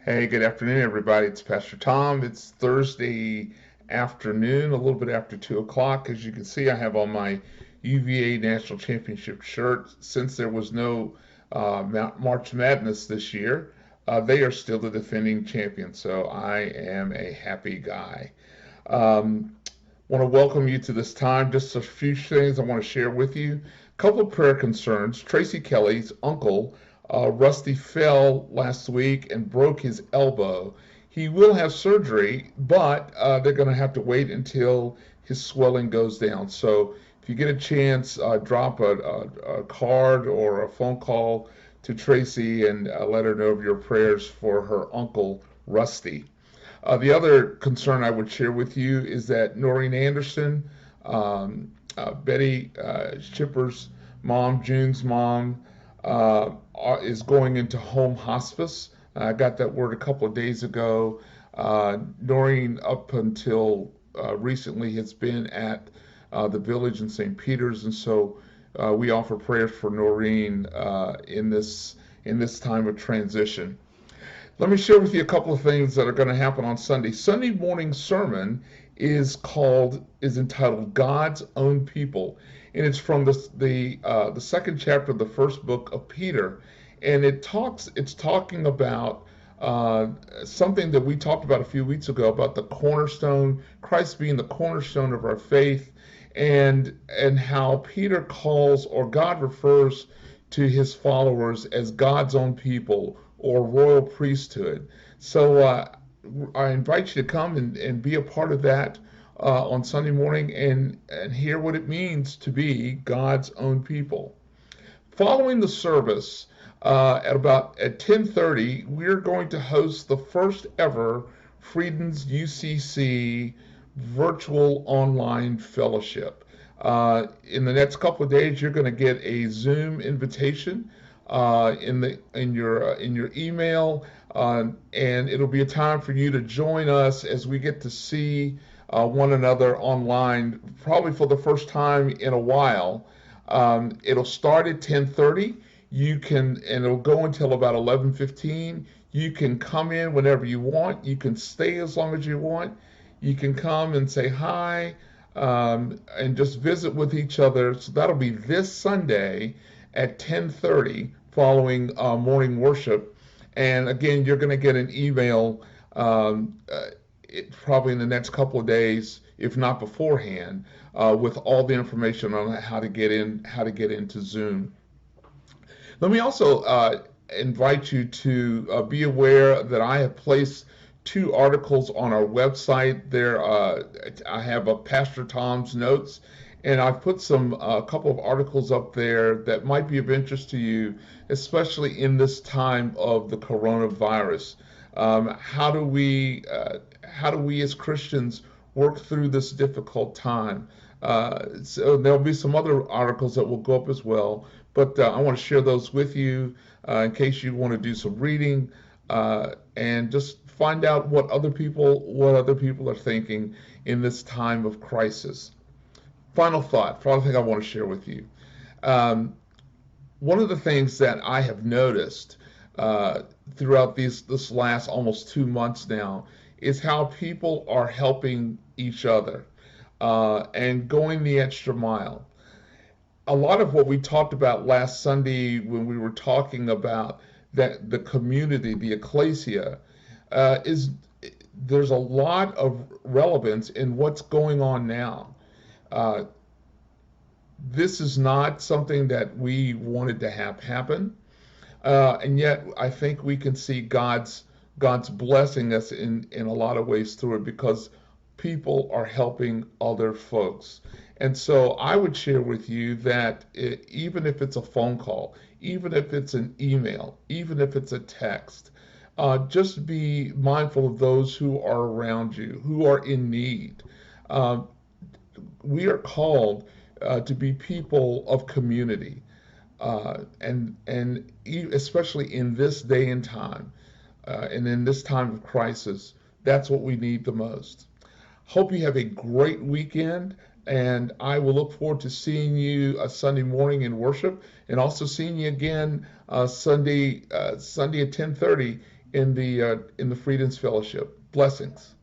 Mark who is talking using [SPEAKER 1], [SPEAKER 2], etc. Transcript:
[SPEAKER 1] Hey, good afternoon, everybody. It's Pastor Tom. It's Thursday afternoon, a little bit after 2 o'clock. As you can see, I have on my UVA National Championship shirt. Since there was no March Madness this year, they are still the defending champions, so I am a happy guy. Want to welcome you to this time. Just a few things I want to share with you. A couple of prayer concerns. Tracy Kelly's uncle, Rusty, fell last week and broke his elbow. He will have surgery, but they're going to have to wait until his swelling goes down. So if you get a chance, drop a card or a phone call to Tracy and let her know of your prayers for her uncle, Rusty. The other concern I would share with you is that Noreen Anderson, Betty Schipper's mom, June's mom, is going into home hospice. I got that word a couple of days ago. Noreen, up until recently, has been at the village in St. Peter's, and so we offer prayers for Noreen in this time of transition. Let me share with you a couple of things that are going to happen on Sunday. Sunday morning sermon is entitled God's Own People, and it's from the second chapter of the first book of Peter, and it's talking about something that we talked about a few weeks ago about the cornerstone, Christ being the cornerstone of our faith, and how Peter calls, or God refers to his followers as God's own people or royal priesthood. So I invite you to come and be a part of that on Sunday morning and hear what it means to be God's own people. Following the service, at 10:30, we're going to host the first ever Freedom's UCC virtual online fellowship. In the next couple of days, you're going to get a Zoom invitation in your email, and it'll be a time for you to join us as we get to see one another online, probably for the first time in a while. It'll start at 10:30. And it'll go until about 11:15. You can come in whenever you want. You can stay as long as you want. You can come and say hi, and just visit with each other. So that'll be this Sunday at 10:30 following morning worship. And again, you're going to get an email probably in the next couple of days, if not beforehand, with all the information on how to get into Zoom. Let me also invite you to be aware that I have placed two articles on our website. I have a Pastor Tom's notes, and I've put a couple of articles up there that might be of interest to you, especially in this time of the coronavirus. How do we as Christians work through this difficult time? So there'll be some other articles that will go up as well, but I want to share those with you in case you want to do some reading and just find out what other people are thinking in this time of crisis. Final thing I want to share with you. Um, One of the things that I have noticed throughout this last almost 2 months now is how people are helping each other and going the extra mile. A lot of what we talked about last Sunday when we were talking about that the community, the ecclesia, is there's a lot of relevance in what's going on now. Uh, this is not something that we wanted to have happen, and yet I think we can see God's blessing us in a lot of ways through it because people are helping other folks. And so I would share with you that even if it's a phone call, even if it's an email, even if it's a text, just be mindful of those who are around you, who are in need. Uh, we are called to be people of community, and especially in this day and time, and in this time of crisis, that's what we need the most. Hope you have a great weekend, and I will look forward to seeing you Sunday morning in worship, and also seeing you again Sunday at 10:30 in the Freedom's Fellowship. Blessings.